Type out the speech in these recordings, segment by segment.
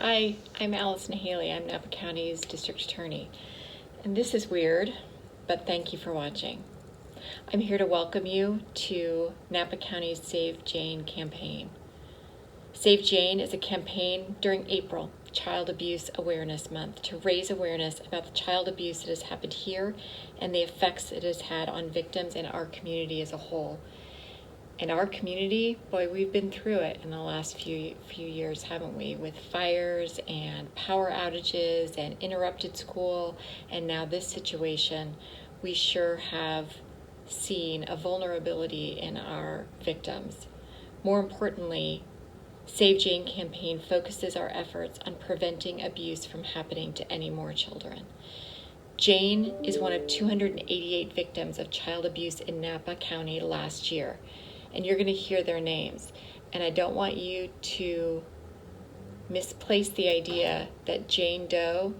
Hi, I'm Allison Haley. I'm Napa County's District Attorney. And this is weird, but thank you for watching. I'm here to welcome you to Napa County's Save Jane campaign. Save Jane is a campaign during April, Child Abuse Awareness Month, to raise awareness about the child abuse that has happened here and the effects it has had on victims and our community as a whole. In our community, boy, we've been through it in the last few years, haven't we? With fires and power outages and interrupted school, and now this situation, we sure have seen a vulnerability in our victims. More importantly, Save Jane campaign focuses our efforts on preventing abuse from happening to any more children. Jane is one of 288 victims of child abuse in Napa County last year. And you're going to hear their names. And I don't want you to misplace the idea that Jane Doe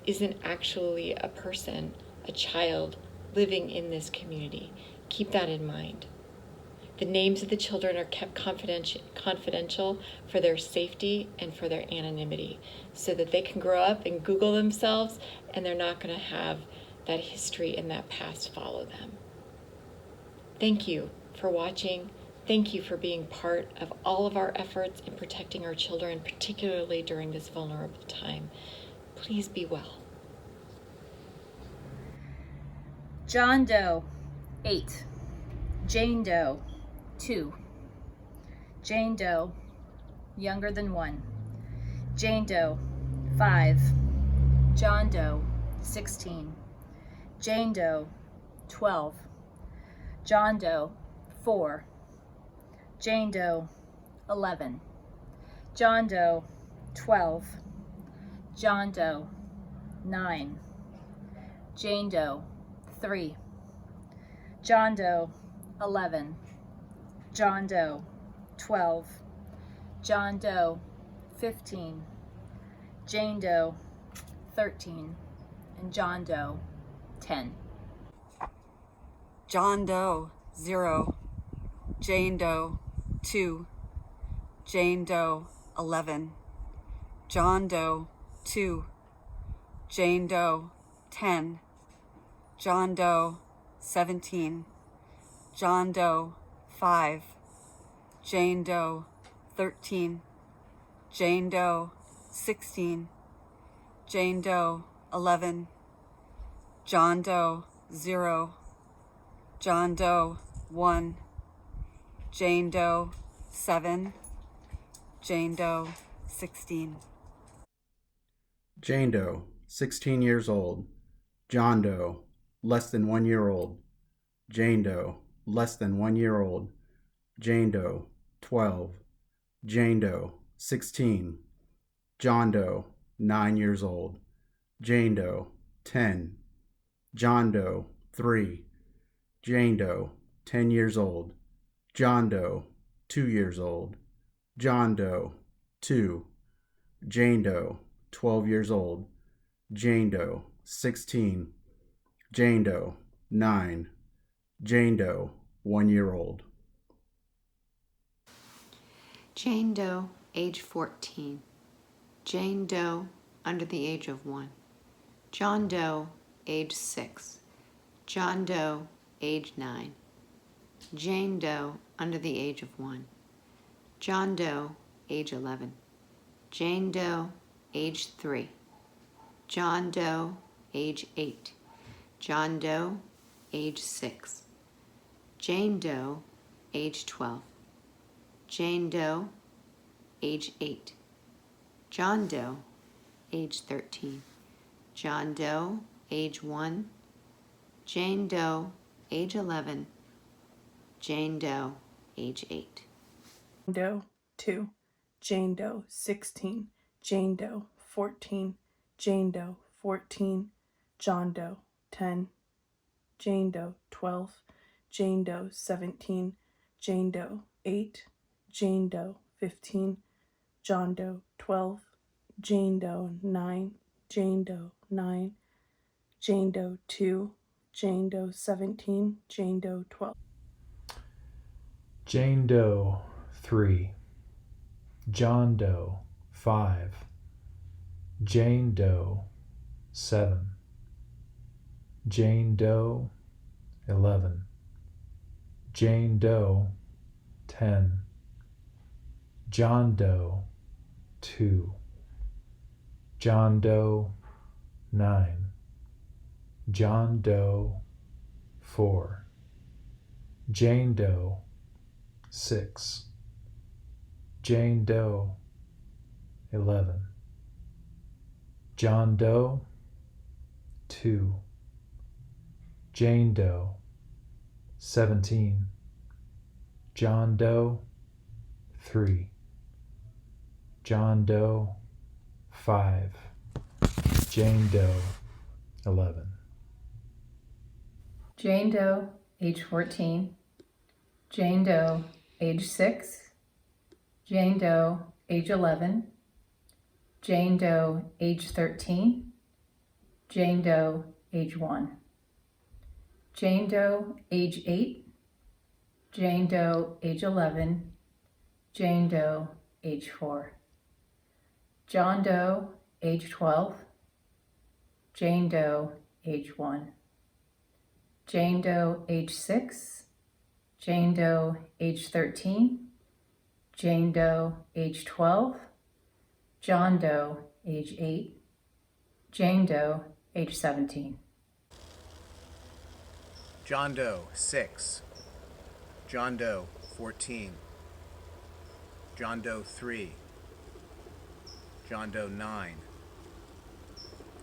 isn't actually a person, a child living in this community. Keep that in mind. The names of the children are kept confidential for their safety and for their anonymity, so that they can grow up and Google themselves, and they're not going to have that history and that past follow them. Thank you for watching. Thank you for being part of all of our efforts in protecting our children, particularly during this vulnerable time. Please be well. John Doe, 8. Jane Doe, 2. Jane Doe, younger than 1. Jane Doe, 5. John Doe, 16. Jane Doe, 12. John Doe, 4. Jane Doe, 11. John Doe, 12. John Doe, 9. Jane Doe, 3. John Doe, 11. John Doe, 12. John Doe, 15. Jane Doe, 13. And John Doe, 10. John Doe, 0. Jane Doe, 2. Jane Doe, 11. John Doe, 2. Jane Doe, 10. John Doe, 17. John Doe, 5. Jane Doe, 13. Jane Doe, 16. Jane Doe, 11. John Doe, 0. John Doe, 1. Jane Doe, 7. Jane Doe, 16. Jane Doe, 16 years old. John Doe, less than 1 year old. Jane Doe, less than 1 year old. Jane Doe, 12. Jane Doe, 16. John Doe, 9 years old. Jane Doe, 10. John Doe, 3. Jane Doe, 10 years old. John Doe, 2 years old. John Doe, 2. Jane Doe, 12 years old. Jane Doe, 16. Jane Doe, 9. Jane Doe, 1 year old. Jane Doe, age 14. Jane Doe, under the age of 1. John Doe, age 6. John Doe, age 9. Jane Doe, under the age of 1. John Doe, age 11. Jane Doe, age 3. John Doe, age 8. John Doe, age 6. Jane Doe, age 12. Jane Doe, age 8. John Doe, age 13. John Doe, age 1. Jane Doe, age 11. Jane Doe, age 8. Doe, 2. Jane Doe, 16. Jane Doe, 14. Jane Doe, 14. John Doe, 10. Jane Doe, 12. Jane Doe, 17. Jane Doe, 8. Jane Doe, 15. John Doe, 12. Jane Doe, 9. Jane Doe, 9. Jane Doe, 2. Jane Doe, 17. Jane Doe, 12. Jane Doe, 3. John Doe, 5. Jane Doe, 7. Jane Doe, 11. Jane Doe, 10. John Doe, 2. John Doe, 9. John Doe, 4. Jane Doe, 6. Jane Doe, 11. John Doe, 2. Jane Doe, 17. John Doe, 3. John Doe, 5. Jane Doe, 11. Jane Doe, age 14. Jane Doe, age 6. Jane Doe, age 11. Jane Doe, age 13. Jane Doe, age 1. Jane Doe, age 8. Jane Doe, age 11. Jane Doe, age 4. John Doe, age 12. Jane Doe, age 1. Jane Doe, age 6. Jane Doe, age 13. Jane Doe, age 12. John Doe, age 8. Jane Doe, age 17. John Doe, 6. John Doe, 14. John Doe, 3. John Doe, 9.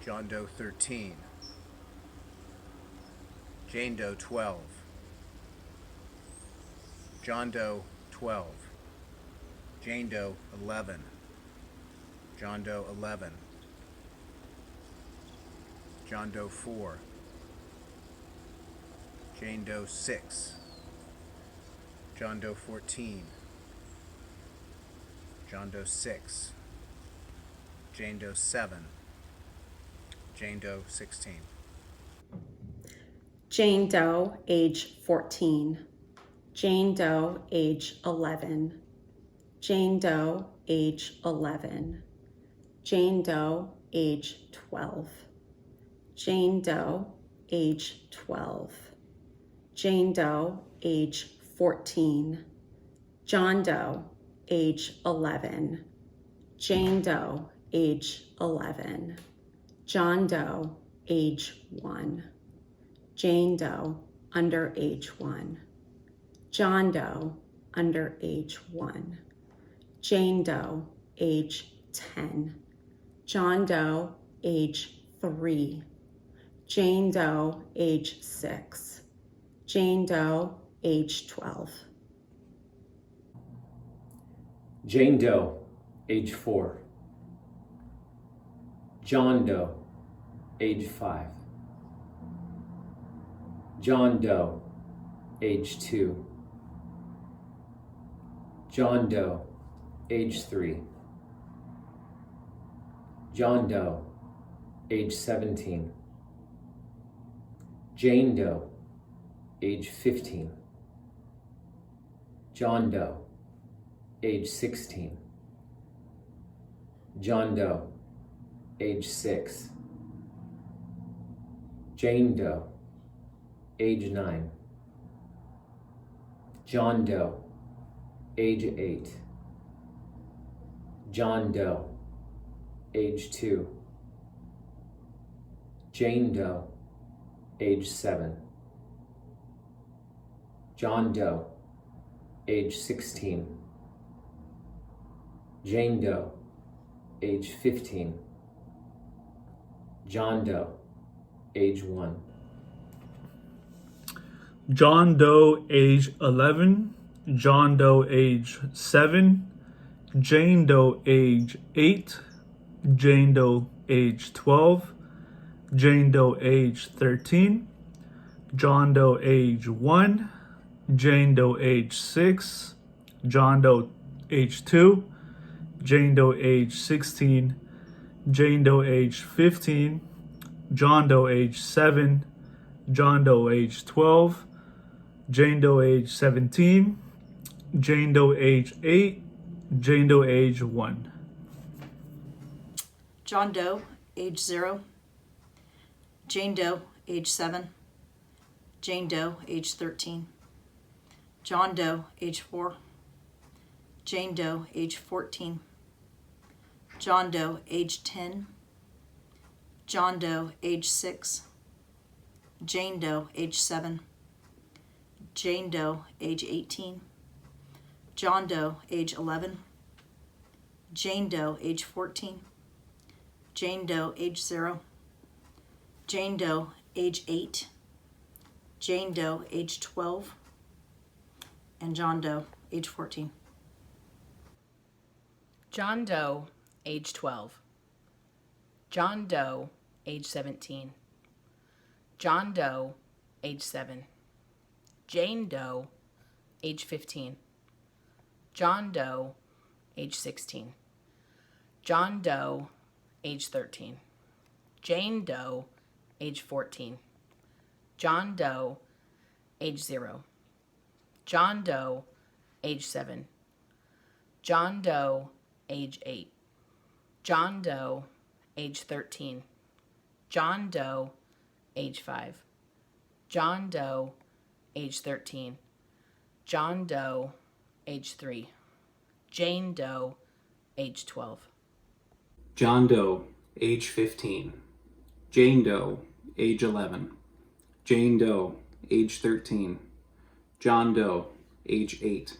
John Doe, 13. Jane Doe, 12. John Doe, 12. Jane Doe, 11. John Doe, 11. John Doe, 4. Jane Doe, 6. John Doe, 14. John Doe, 6. Jane Doe, 7. Jane Doe, 16. Jane Doe, age 14. Jane Doe, age 11. Jane Doe, age 11. Jane Doe, age 12. Jane Doe, age 12. Jane Doe, age 14. John Doe, age 11. Jane Doe, age 11. John Doe, age 1. Jane Doe, under age 1. John Doe, under age 1. Jane Doe, age 10. John Doe, age 3. Jane Doe, age 6. Jane Doe, age 12. Jane Doe, age 4. John Doe, age 5. John Doe, age 2. John Doe, age 3. John Doe, age 17. Jane Doe, age 15. John Doe, age 16. John Doe, age 6. Jane Doe, age 9. John Doe, age 8. John Doe, age 2. Jane Doe, age 7. John Doe, age 16. Jane Doe, age 15. John Doe, age 1. John Doe, age 11. John Doe, age 7. Jane Doe, age 8. Jane Doe, age 12. Jane Doe, age 13. John Doe, age 1. Jane Doe, age 6. John Doe, age 2. Jane Doe, age 16. Jane Doe, age 15. John Doe, age 7. John Doe, age 12. Jane Doe, age 17. Jane Doe, age 8. Jane Doe, age 1. John Doe, age 0. Jane Doe, age 7. Jane Doe, age 13. John Doe, age 4. Jane Doe, age 14. John Doe, age 10. John Doe, age 6. Jane Doe, age 7. Jane Doe, age 18. John Doe, age 11. Jane Doe, age 14. Jane Doe, age 0. Jane Doe, age 8. Jane Doe, age 12. And John Doe, age 14. John Doe, age 12. John Doe, age 17. John Doe, age 7. Jane Doe, age 15. John Doe, age 16. John Doe, age 13. Jane Doe, age 14. John Doe, age 0. John Doe, age 7. John Doe, age 8. John Doe, age 13. John Doe, age 5. John Doe, age 13. John Doe, age 3. Jane Doe, age 12. John Doe, age 15. Jane Doe, age 11. Jane Doe, age 13. John Doe, age 8.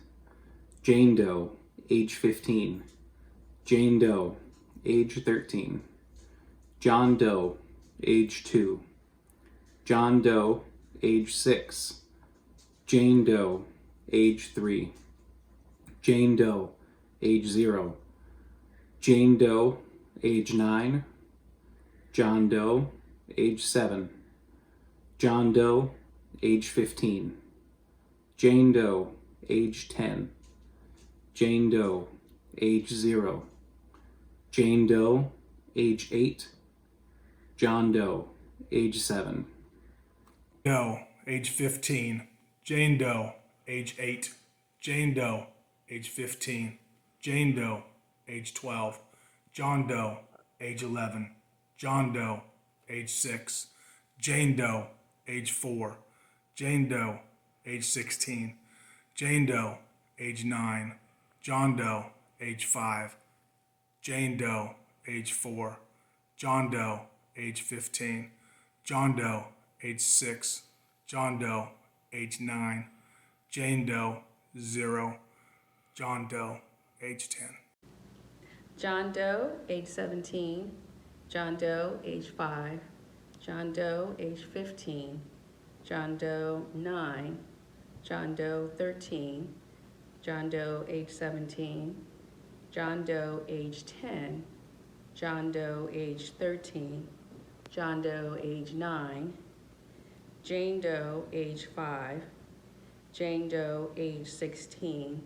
Jane Doe, age 15. Jane Doe, age 13. John Doe, age 2. John Doe, age 6. Jane Doe, age 3. Jane Doe, age 0. Jane Doe, age 9. John Doe, age 7. John Doe, age 15. Jane Doe, age 10. Jane Doe, age 0. Jane Doe, age 8. John Doe, age 7. Doe, age 15. Jane Doe, age 8. Jane Doe, age 15. Jane Doe, age 12. John Doe, age 11. John Doe, age 6. Jane Doe, age 4. Jane Doe, age 16. Jane Doe, age 9. John Doe, age 5. Jane Doe, age 4. John Doe, age 15. John Doe, age 6. John Doe, age 9. Jane Doe, 0. John Doe, age 10. John Doe, age 17. John Doe, age 5. John Doe, age 15. John Doe, 9. John Doe, 13. John Doe, age 17. John Doe, age 10. John Doe, age 13. John Doe, age 9. Jane Doe, age 5. Jane Doe, age 16.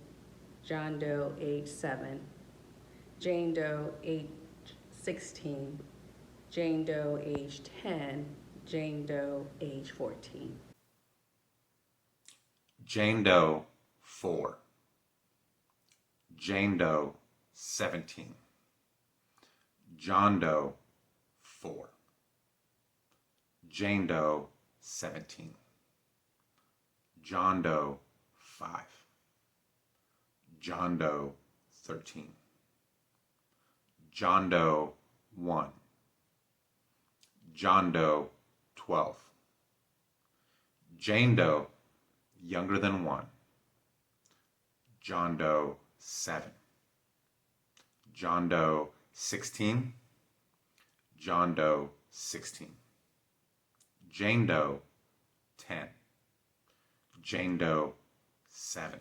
John Doe, age 7. Jane Doe, age 16. Jane Doe, age 10. Jane Doe, age 14. Jane Doe, 4. Jane Doe, 17. John Doe, 4. Jane Doe, 17. John Doe, 5. John Doe, 13. John Doe, 1. John Doe, 12. Jane Doe, younger than 1. John Doe, 7. John Doe, 16. John Doe, 16. Jane Doe, 10. Jane Doe, 7.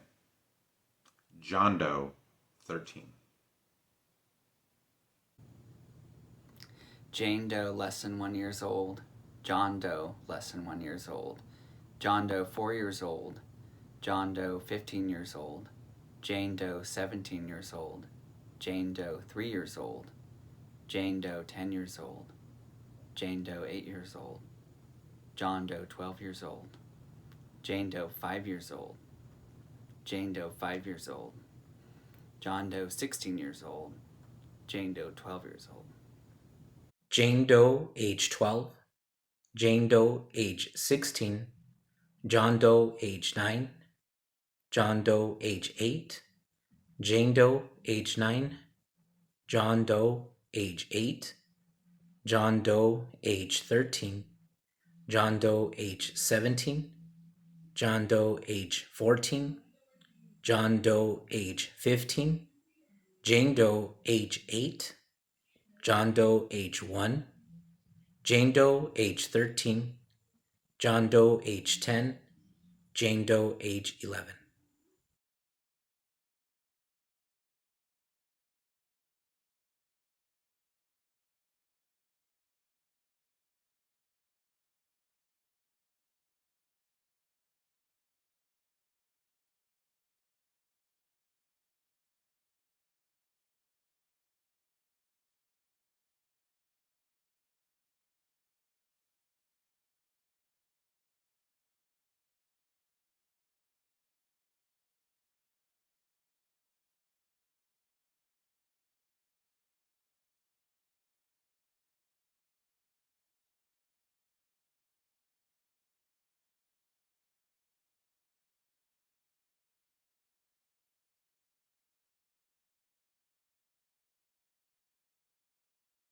John Doe, 13. Jane Doe less than 1 year old. John Doe less than 1 year old. John Doe 4 years old. John Doe 15 years old. Jane Doe 17 years old. Jane Doe 3 years old. Jane Doe 10 years old. Jane Doe 8 years old. John Doe 12 years old. Jane Doe 5 years old. Jane Doe 5 years old. John Doe 16 years old. Jane Doe 12 years old. Jane Doe, age 12, Jane Doe, age 16, John Doe, age 9, John Doe, age 8, Jane Doe, age 9, John Doe, age 8, John Doe, age 13, John Doe, age 17, John Doe, age 14, John Doe, age 15, Jane Doe, age 8, John Doe, age 1, Jane Doe, age 13, John Doe, age 10, Jane Doe, age 11.